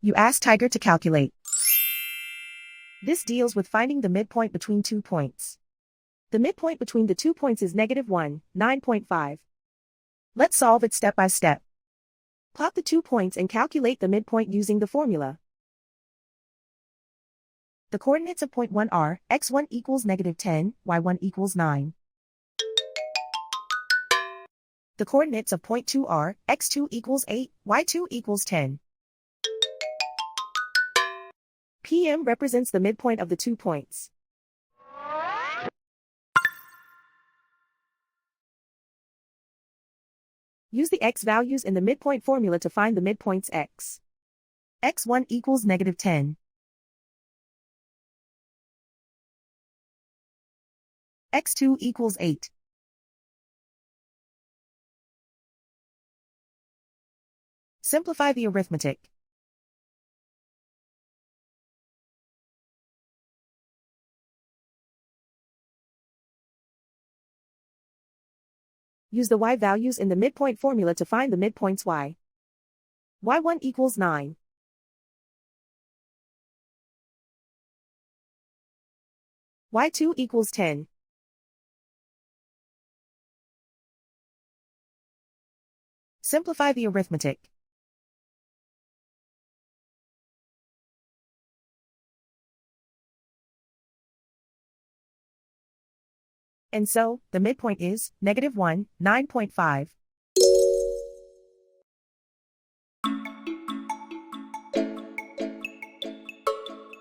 You ask Tiger to calculate. This deals with finding the midpoint between 2 points. The midpoint between the 2 points is -1, 9.5. Let's solve it step by step. Plot the 2 points and calculate the midpoint using the formula. The coordinates of point 1 are x1 equals -10, y1 equals 9. The coordinates of point 2 are x2 equals 8, y2 equals 10. PM represents the midpoint of the 2 points. Use the x values in the midpoint formula to find the midpoints x. x1 equals -10. x2 equals 8. Simplify the arithmetic. Use the y values in the midpoint formula to find the midpoints y. y1 equals 9. y2 equals 10. Simplify the arithmetic. And so, the midpoint is -1, 9.5.